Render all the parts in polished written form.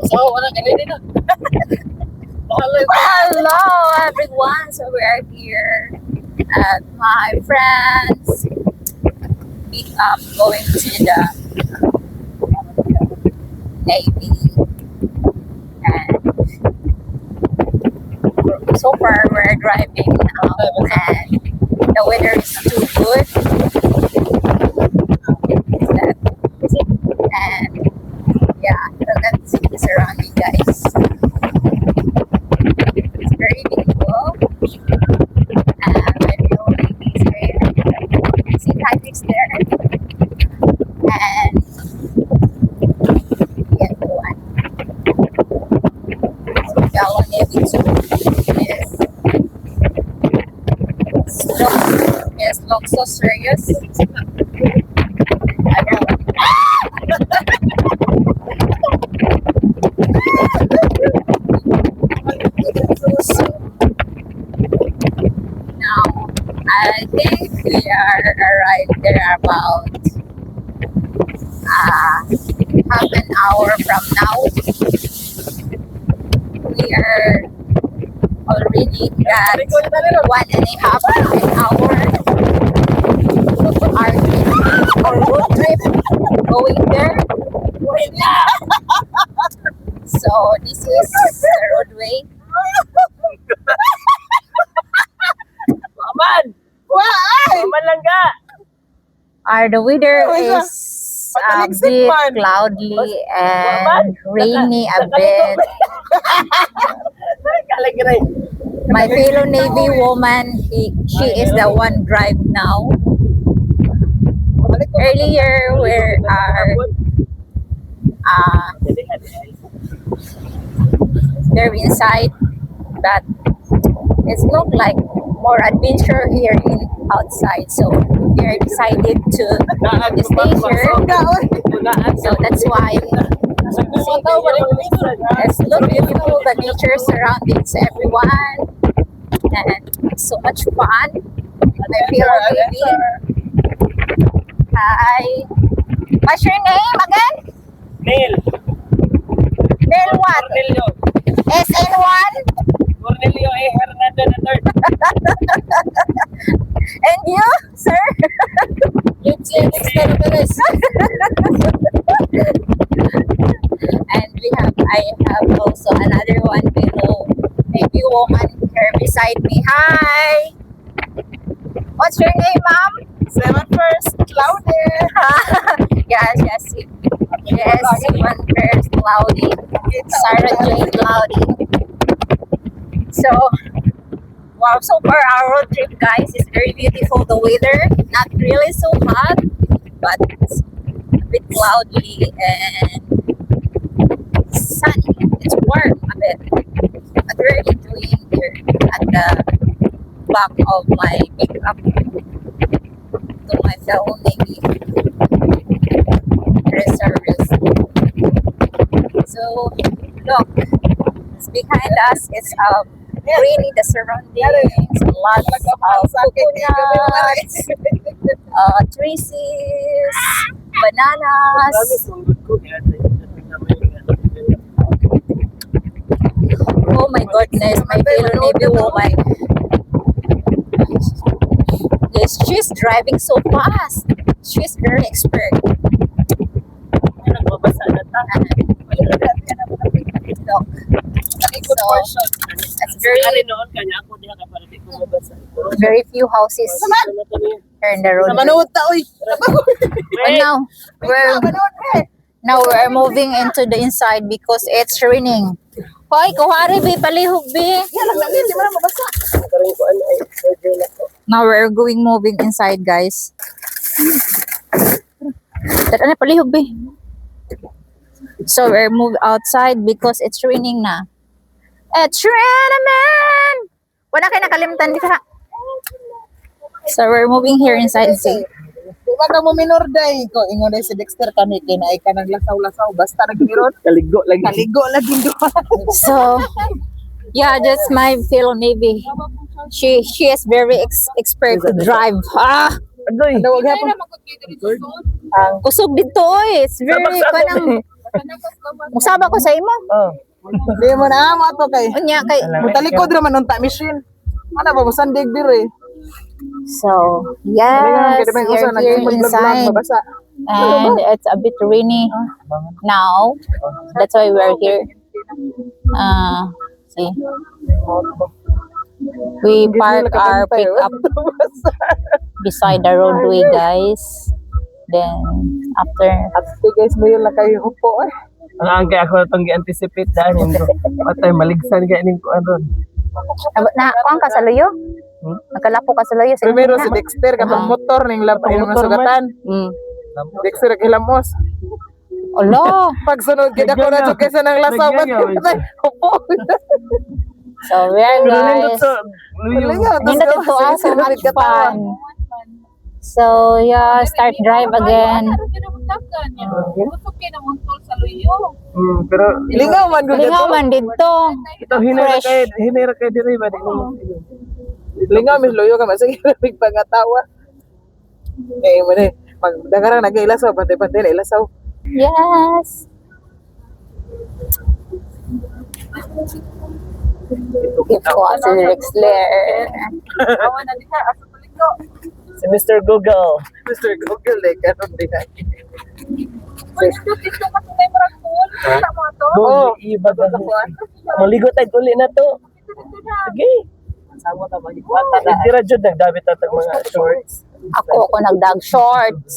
So, wala ka din na. Hello everyone, so we are here at my friends meet up going to the Navy, and so far we're driving now and the weather is too good. And yeah, look at the surrounding, guys. It's very beautiful. And my building is there. See Patrick's there. And the other one. So Gallo Navy too. Yes, looks so serious. I don't know. So, now, I think we are arrived there about half an hour from now. We are already at 1.5 hour our road trip going there. So this is the roadway. Aman! Aman lang ka! The weather is a bit cloudy and rainy a bit. My fellow Navy woman, she is the one drive now. Earlier we are there inside, but it's look like more adventure here in outside, so we are decided to stay here. So that's why it's look beautiful, the nature surroundings everyone, and so much fun. I feel baby. Hi, what's your name again? Neil! Neil what? Cornelio! SN1? Cornelio A. Hernando III. And you, sir? And I have also another one below, maybe woman here beside me. Hi! What's your name, ma'am? 7st Claudia. Yes, one first Cloudy. Sarah Jane Cloudy. So, wow, so far our road trip, guys, is very beautiful. The weather, not really so hot, but it's a bit cloudy and sunny. It's warm a bit. But we're enjoying here at the back of my pickup to my fellow Navy reservists. So, look, it's behind us is really the surroundings, lots of coconuts, trees, bananas. Oh my goodness, my fellow Navy woman. Yes, she's driving so fast. She's very expert. Look. So, it's very few houses here in the road. And now we're moving into the inside because it's raining. Hoy, kuwari be, palihog be. Now we're moving inside, guys. Ano palihog be? So we're moving outside because it's raining na. It's raining, man! Wala kayo nakalimutan dito. So we're moving here inside. See? Diba ka mo minor day ko ingon day si Dexter kani kay ka naglasaw-lasaw basta nagmiron Kaligo lagi. kaligo lagi do. So yeah, that's my fellow Navy. She is very expert to drive. Adoy. Dawag hapon Kusog dito eh. It's very kanang Musaba ko sa imo. Oh. Di mo na mo ato kay. Unya kay Mutalikod ra man unta mission. Ano ba sandig diri? so yes, Kaya may we usa are here inside mabasa. and it's a bit rainy now. That's why we're here. See. We park our pickup beside the roadway, guys. Then after Ate guys, mo yun lang kayo upo eh. Ang kaya ako itong gi-anticipate dahil hindi. Patay, maligsan ka ining kuan ron. na kuang ka sa luyo? Nagkalapo ka sa luyo sa Primero inyo si na? Dexter kapag motor ning lapay ng Motor man. sugatan. Dexter kilamos. Olo. Pagsunod kita ko na kaysa ng lasaw Nagyan ba. Upo. So we are Nindot guys. sa luyo. Nindot ito so much fun. So yeah, start drive again. Pero Lingaw man gud Lingaw man dito. ito hinera kay diri ba di mo. Lingaw mis loyo ka masig big pangatawa. Eh mo ni pag dangarang nagailasaw pantay-pantay na ilasaw. Yes. If ko si Rexler. Si Mr. Google. Mr. Google like karon di na. Oh, iba ba? Maligo tayo uli na to. Sige. Sama ta magipata na. Dira jud nagdabit ta tag mga shorts. Ako nagdag shorts.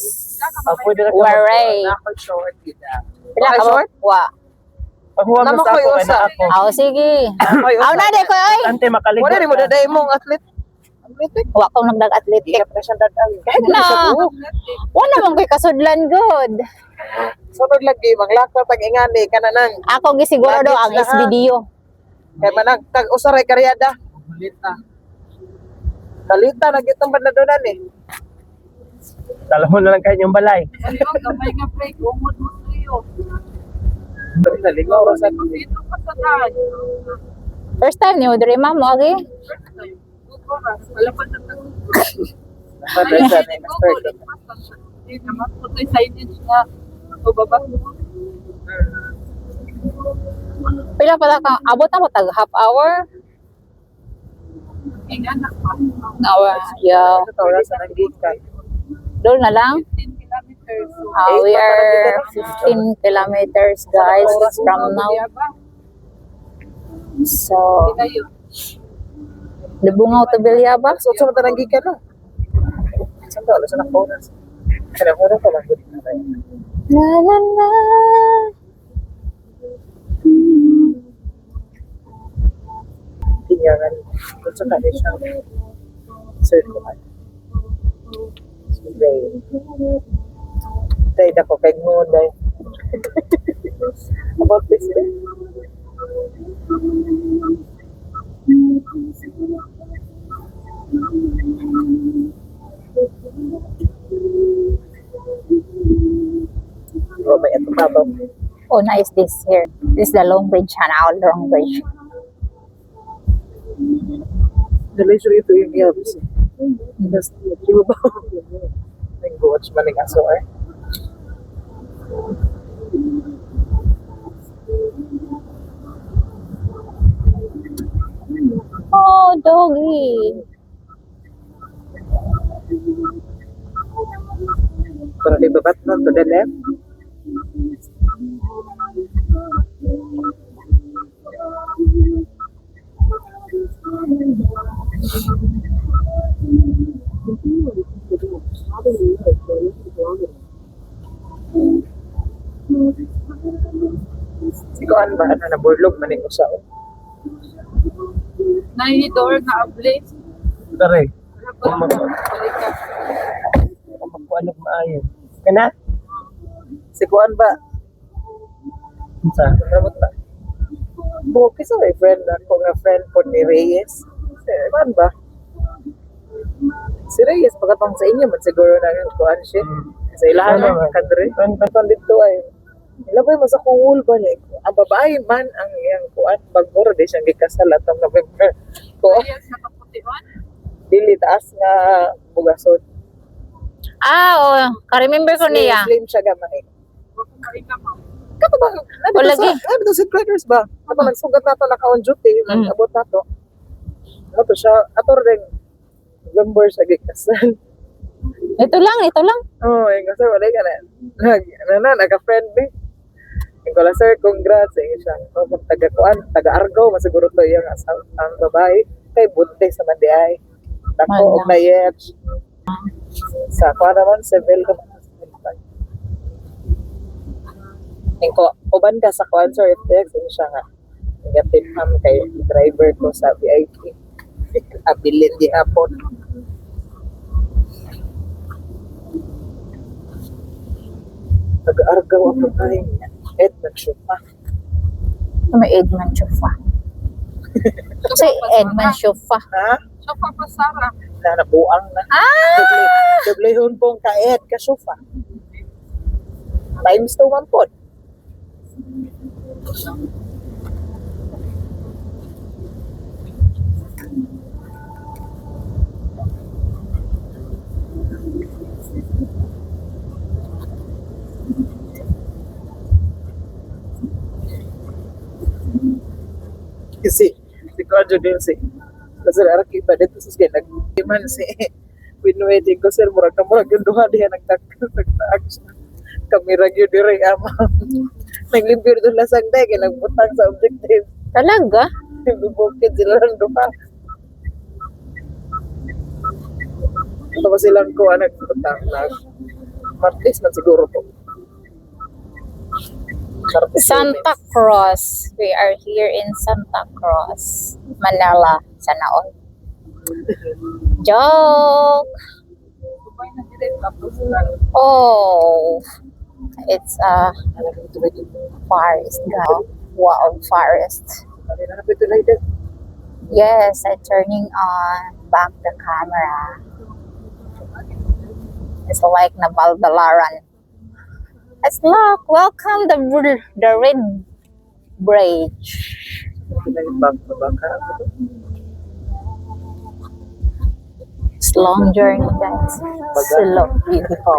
Pwede na ka Waray. Ako short kita. Pila ka short? wa? Paghuwag Nama mo sa ko'y ako, ay usa. na ako. Aw sige. Aw na di ko ay. Ante makaligo. Wala rin mo daday mong atlet. Atletic. Wa ko nagdag athletic. Ika presyon dadawi. Kahit Na. sa buhok. Wala man koy kasudlan good. Sunod lagi maglakaw tag ingani kananang. Ako gisiguro do ang is video. Kay manag tag usaray karyada. Balita na gitong bandadonan eh. Tala mo na lang kayo yung balay. Naligaw ra sa First time ni Audrey ma'am mo agi. Padre sa ni Master. Pila pala ka abot na mo tag half hour. Hour. Yeah. Sa oras sa nanggikan. Doon na lang. We are 15 kilometers guys from now. So, Lubungaw to Bilyaba. So sa nanggikan no. Sa oras sa oras. Kada oras pa lang gud na tayo. La la la. Tinyangan. Kung sa kanya siya. Circle. Sige. Tay na ko kay mo day. About this. Oh, may ito pa ba? Oh, nice this here. This is the Long Bridge, Hanaul Long Bridge. Dali siya ito yung yabs. Tapos, di ba ba? Nag-watch man ng aso eh. Oh, doggy. Pero di ba ba't nun to the left? Sikuan ba? Ano na burlog man yung usaw? Nahidor na ablis. Tare. Balik Magkuanog maayo. Kana? Sikuan ba? Sa Ramot ba? Bukis sa may friend ako nga friend po ni Reyes. Sikuan ba? Si Reyes, pagkatong sa inyo, man siguro na yung kuan siya. Sa ilahan Ano ng ba? kadre. Pagkatong dito ay, ilabay mo sa kuhul ba niya? Ang babae man ang iyang kuan, bagmura di siyang gikasal atong November. Kuan, sa kapution. dili taas nga bugasod. Ah, oh, ka-remember ko niya. Slim siya gamay. Huwag ko marika mo. Kato ba? O, lagi. Ano to si Crackers ba? Kato nagsugat na to naka on duty, abot na to. Ano to siya? Ato rin. November siya gikasal. Ito lang, ito lang. Oh, yung kasi wala ka na. Naka-friend me. Yung ko lang, sir, congrats. Yung siya. Oh, taga-kuan, taga-argo. Masiguro to yung ang babae. Kay bunte sa mandiay. Dako, og Wala. na yet. Sa kuan naman, civil ka. Yung ko, uban ka sa kuan, sir, FTX. Yung siya nga. Negative ham kay driver ko sa VIP. Abilin di hapon. Taga-argaw ako tayo niya. Nag-shoot pa. May Edman Chufa. Si Edman Chufa. Ha? Sofa pa Sara. Na nabuang na. Dublehon pong kaet ka sofa. Times 2 man po. Kasi, si Kwadjo din si Lazar Araki pa dito sa skin. Nag-iman si Winweding ko, sir. Murag na murag yung duha diya nagtaag siya. Kamera yun dire ama. Naglimpyo doon lasang day, kaya nagbutang sa objective. Talaga? Bubukid sila ng duha. Ito pa silang ko, nagbutang na. Martis man siguro po. Martes, Santa Cruz. We are here in Santa Cruz, Manila. Sana all. Joke! Subay na direct tapos Oh, it's a forest. Wow, forest. Yes, I'm turning on back the camera. It's like Nabaldalaran. It's look, welcome the Red Bridge. It's long journey, guys. Slow, beautiful.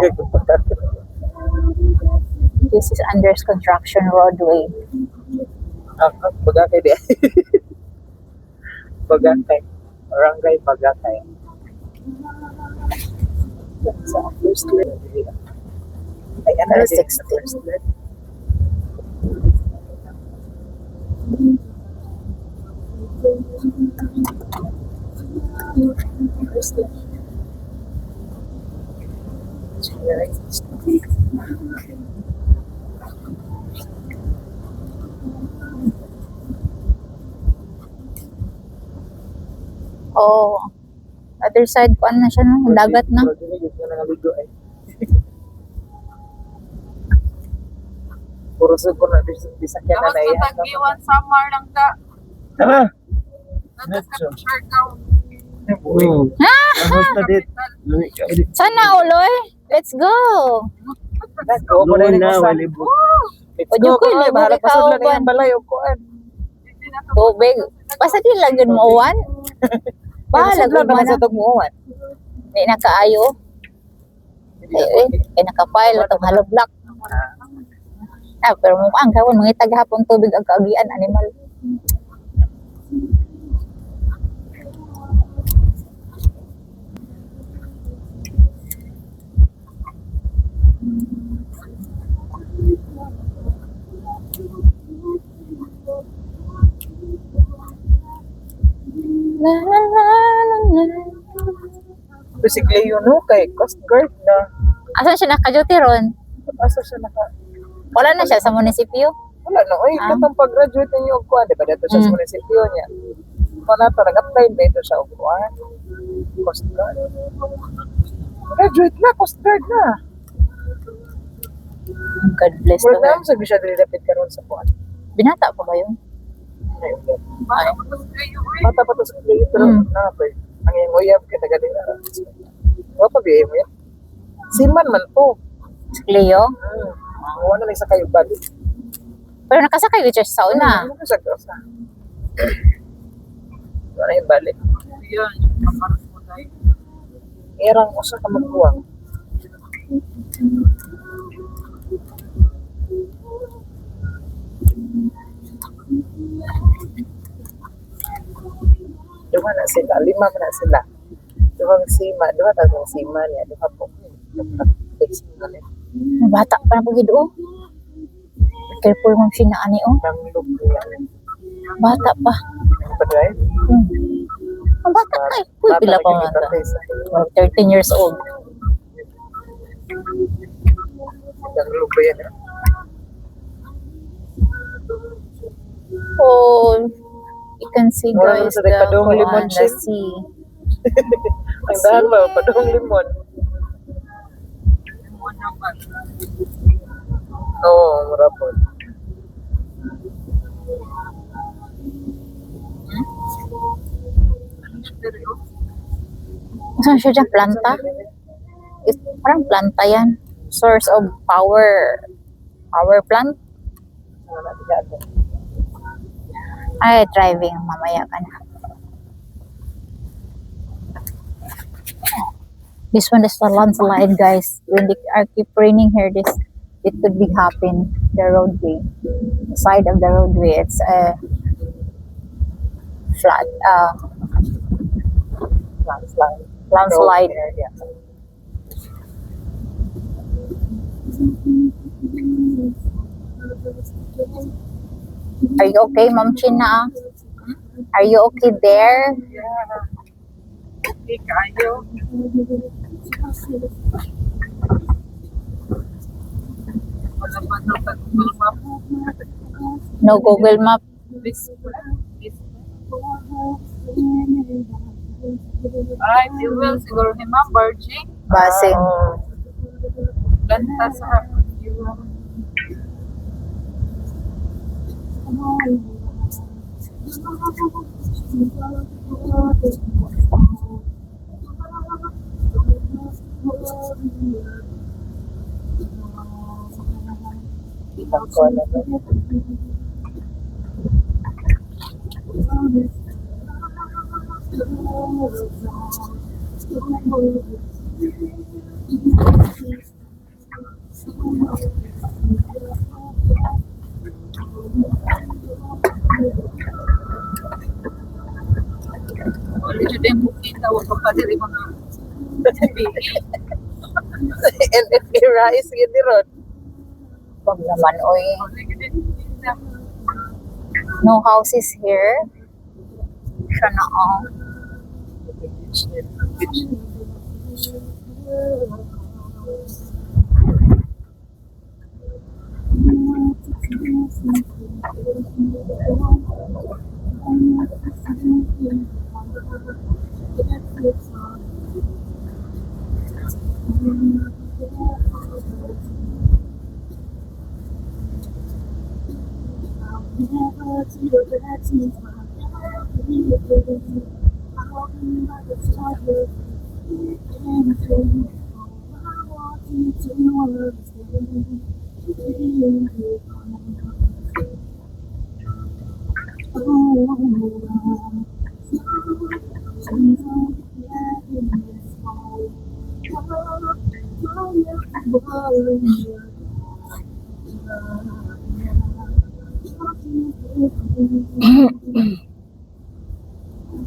This is under construction roadway. Bagakay di. Bagakay. Barangay Bagakay. Sa first lane. Ay, ano Ano, din, 60? sa first lane. First lane. Oh, other side ko na siya, no? Dagat na. Pero dili, yun na nangaligo eh. Puro sa ko na disakyan na Dapat naihan. sa Tagiwan Samar lang ka. Tara! Dapat sa Siargao. Ahos na dit. Lumi ka ulit. Sana, uloy. Let's go. Nako, mo na Noon rin na, usan. walibot. Let's O, go, Diyos ko, kunoy. ilibot Bahala ikaw, pa sa ban. yung balay o kuan. Hindi na to. Tubig. Basta di lang yun mo, uwan. Bahala, Sudlan naman gumana. sa tagmuwan. Hindi na kaayo. Eh, nakapile itong hollow block. Pero mukhang kawon, mga taghapon tubig ang kaagian, animal. La, la, la, la, la. Basically yun no, kay Coast Guard na. Asan siya naka-duty ron? Asa siya naka... Wala na siya sa munisipyo. Wala na, oy, Ah. katong pag-graduate niyo og kuan, di ba? Dito siya sa Mm. munisipyo niya. Kung na to, nag-apply dito siya og kuan. Coast Guard. Graduate na, Coast Guard na. God bless Pero to her. naman sabi siya dilapit karon sa kuan. Binata pa ba yun? Ayun. Baka tapos kayo eh. Mata pa to sa play, pero Mm. na pa. Ang iyong uyab kay taga dila. Wa pa biya mo yan. Siman man to. Leo? Wala na lang sa kayo balik. Pero nakasakay with siya sa una. Ano sa grosa? Wala yung balik. Yan, paparas mo tayo. Irang usa ka magbuwang. man na sila, 5 man na sila. Duhang sima, duha tagong sima niya, duha po. Base na nila. Bata pa na po gid oh. Careful mong sinaani oh. Ang look niya. Bata pa. Pa-drive. Ang bata kay. Uy, pila pa man ta. 13 years old. Ang look ba yan? Oh, you can see Wala guys sa the, Padong kuan, Limon the Ship. sea. Ang dahan ba? Padong limon. Oo, marapon. Saan siya dyan? Planta? Parang planta yan. Source of power. Power plant? Wala diyan. Ay, driving. Mamaya ka na. This one is the landslide, guys. When they are keep raining here, it could be happen. The roadway, the side of the roadway, it's flat. Landslide. Yeah. Are you okay, Ma'am China? Are you okay there? Hindi kayo. Wala pa na Google Map. No Google Map. This. Ay, you will siguro ni Ma'am Bargy. Basing. Ganta sa wala dyan din bukita. Wala pa dili mga NFA rice yun ni Rod. Wag naman, oy. No houses here. Siya na, oh.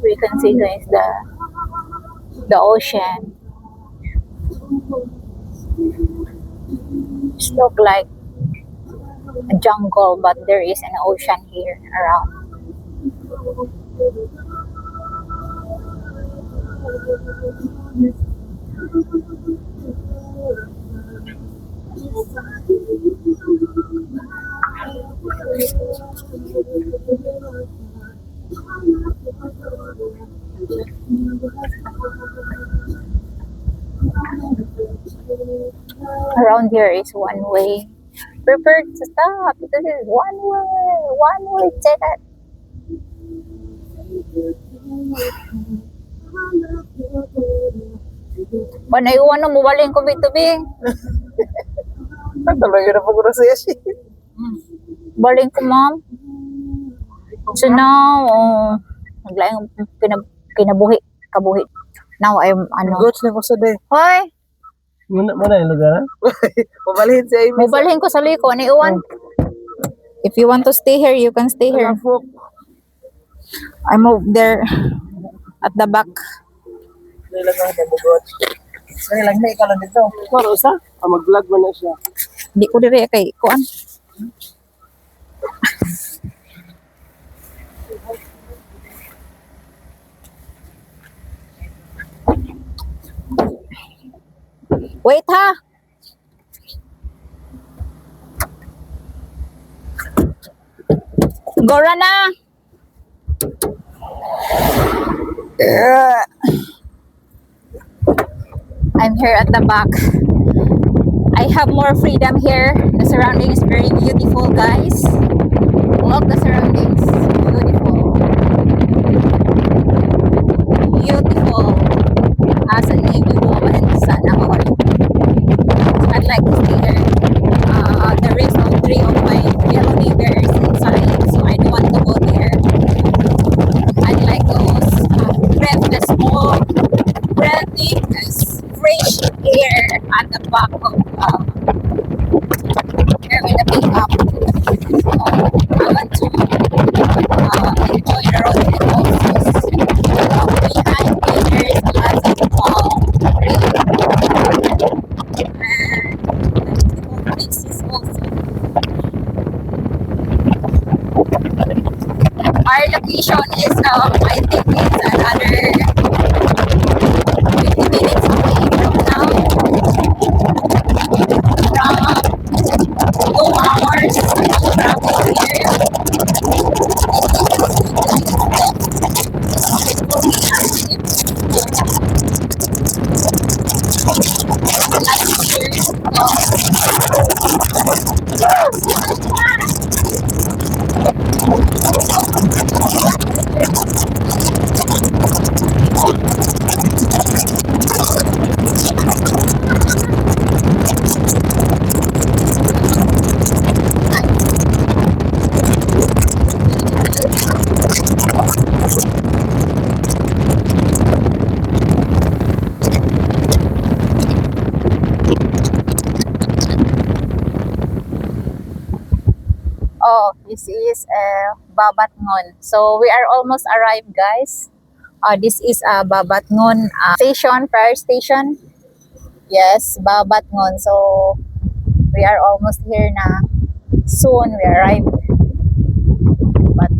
We can see, guys, the ocean. It look like a jungle, but there is an ocean here around. Around here is one way. Prepare to stop because it's one way ticket. Panayuan mo baling ko bitubing. Ang talaga na pag-ura siya siya. Baling ko, ma'am. So now, naglaing kinabuhi, kabuhi. Now I'm Goats na ko sa day. Hoy, Muna yung lugar, ha? Mabalhin si Amy. mobalhin ko sa liko, ano iwan? If you want to stay here, you can stay here. I move there. at the back. Dili lang ako bugot. Dali lang na ikaw lang dito. Maro sa? Mag-vlog man na siya. Di ko dire kay kuan. Wait ha. Gora na. I'm here at the back. I have more freedom here. The surrounding is very beautiful, guys. Look, the surroundings, beautiful. Beautiful. As a Navy woman, sana all. I'd like to stay here. There is no three of my fellow neighbors inside, so I don't want to go there. I'd like to breathe the small, breathing fresh air at the back of here with the pickup. So I want to enjoy the road trip also. Behind me there is lots of palm trees and beautiful places also. Our location is I think it's another 50 minutes away from now. From 2 hours of travel here. Oh, this is Babatngon. So we are almost arrived, guys. This is Babatngon station, fire station. Yes, Babatngon. So we are almost here na. Soon we arrive. But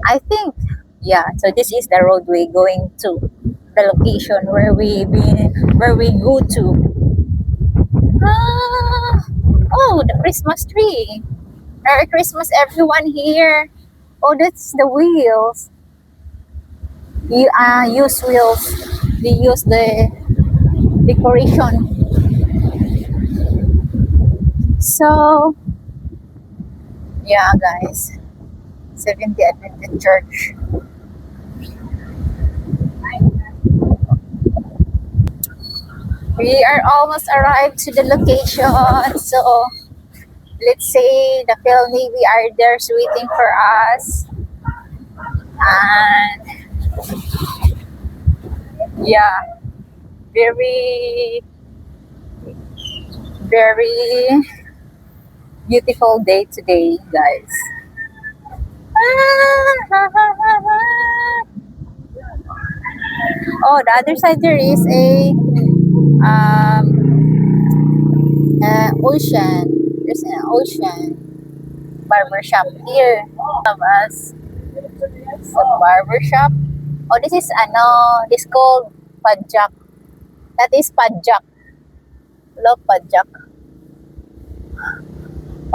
I think, yeah. So this is the roadway going to the location where we go to. Oh, the Christmas tree. Merry Christmas, everyone here. Oh, that's the wheels. You use wheels. They use the decoration. So, yeah, guys. 70th Adventist Church. We are almost arrived to the location. So, let's say the Phil Navy are there waiting for us. And, yeah, very, very beautiful day today, guys. Oh, the other side there is a ocean. There's an ocean barber shop here of us. A barber shop. Oh, this is this called Padjak. That is Padjak. Look, Padjak.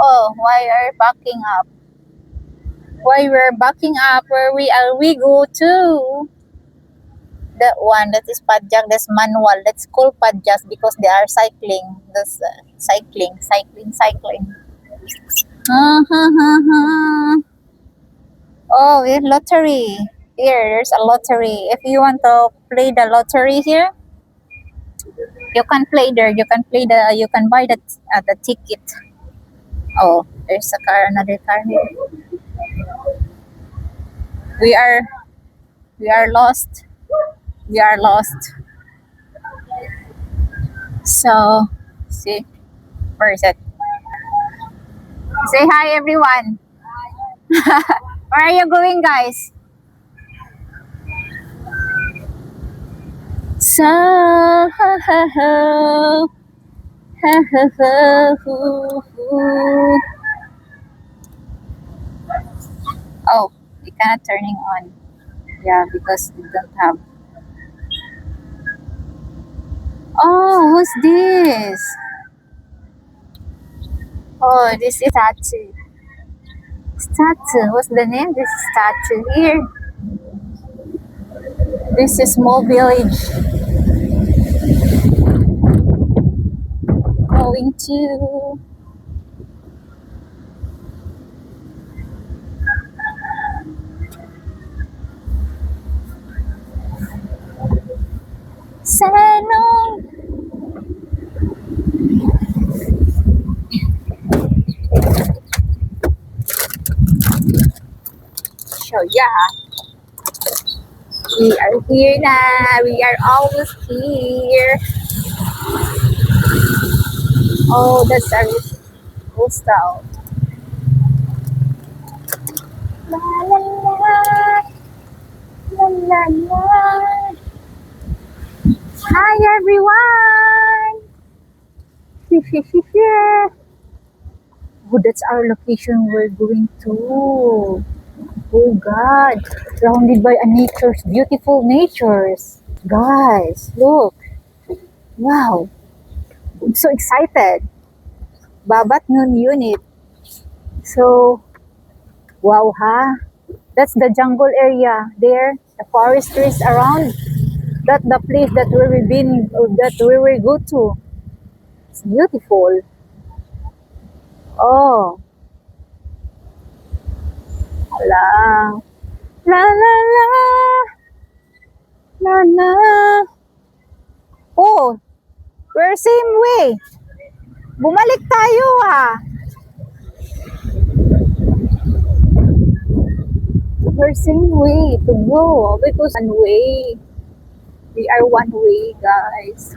Oh, why are backing up? Why we're backing up? Where we go to? That one, that is Padjak, that's manual. That's called Padjak because they are cycling. That's cycling. Oh, we have lottery. Here, there's a lottery. If you want to play the lottery here, you can play there. You can buy the ticket. Oh, there's a car, another car here. We are lost. We are lost. So, see, where is it? Say hi, everyone. Where are you going, guys? ha ha ha ha ha ha hoo, hoo. Oh, we cannot turning on. Yeah, because we don't have. Oh, who's this? Oh, this is statue. Statue. What's the name? This statue here. This is small village. Going to. Sanong. So yeah, we are here now. We are almost here. Oh, that's our hostel. La la la, la la la. Hi everyone. Oh, that's our location we're going to. Oh God, surrounded by a nature's beautiful natures. Guys, look. Wow. I'm so excited. Babat Noon Unit. So, wow ha. That's the jungle area there. The forest trees around. That's the place that where we been, that where we go to. It's beautiful. Oh. La. La la la. La la. Oh, we're same way. Bumalik tayo ah. We're same way to go because one way. We are one way, guys.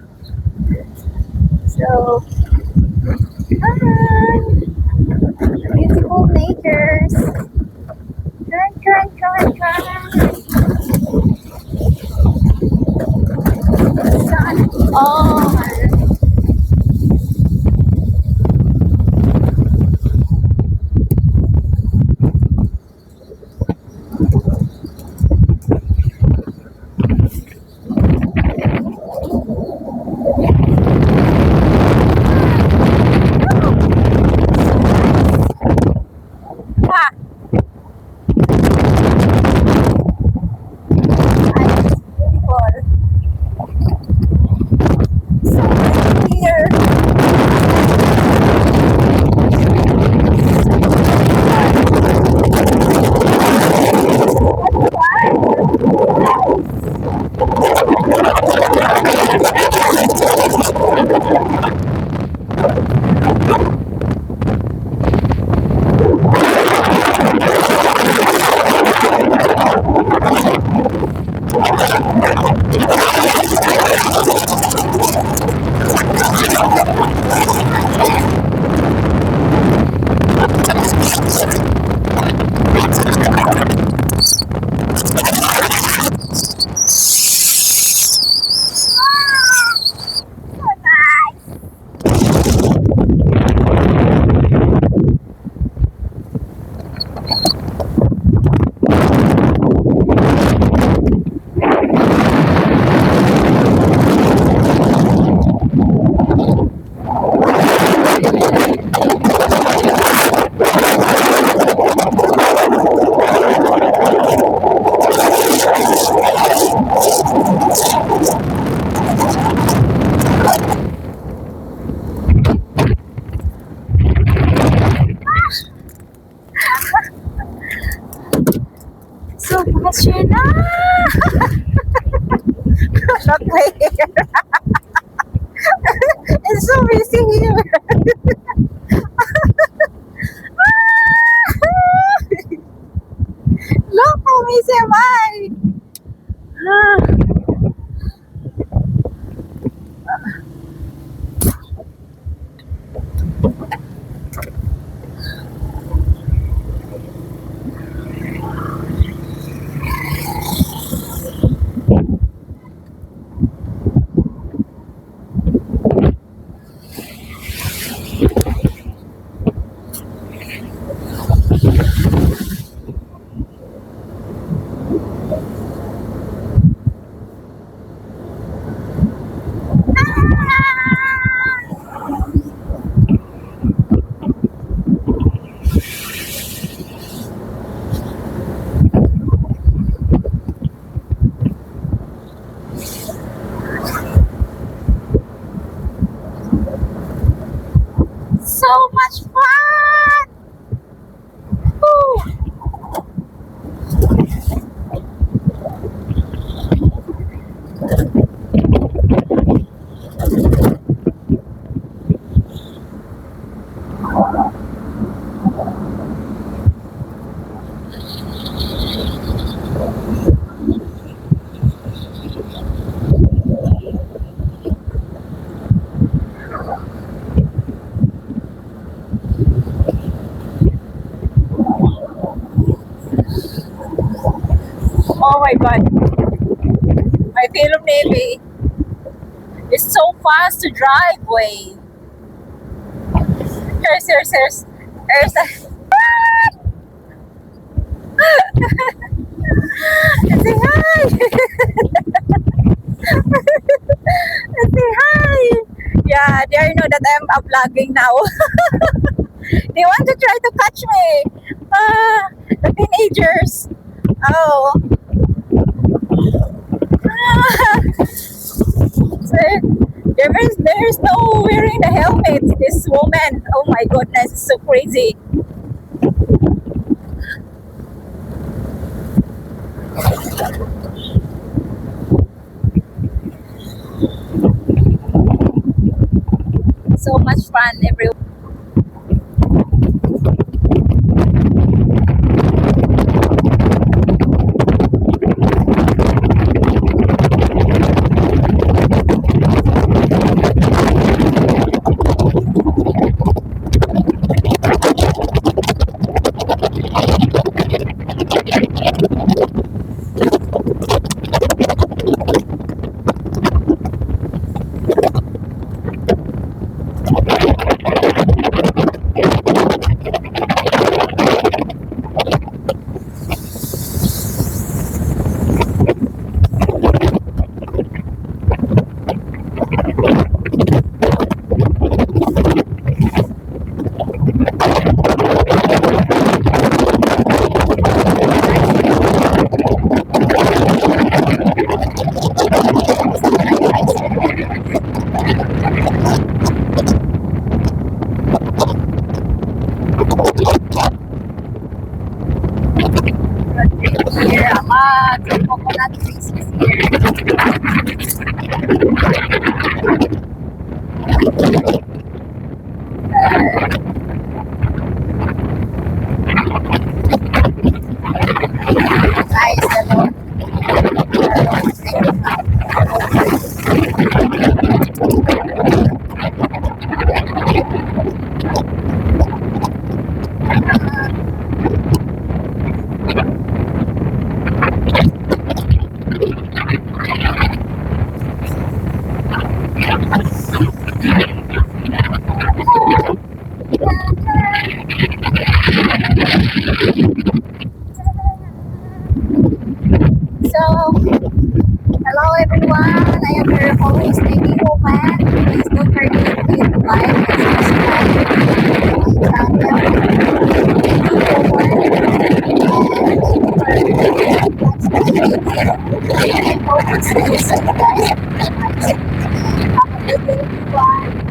So, hi. Beautiful natures. Turn. Sun on. Ah, it's beautiful. So here. So much na. Not my hair. It's so busy here. Look how busy am I. So much fun! Woo! Oh my god. My Philom Navy is so fast to drive way. Here's a say hi. Say hi. Yeah, they know that I'm vlogging now. They want to try to catch me. The teenagers. Oh. So, there's no wearing the helmet. This woman, oh my goodness, it's so crazy. So much fun, everyone. Here, the coconut trees is here. Guys, so, hello everyone. I am your host, Amy Woman. Please don't forget to like and subscribe to my channel, Amy Woman. And I hope to see you soon, guys. Have a good day, everyone.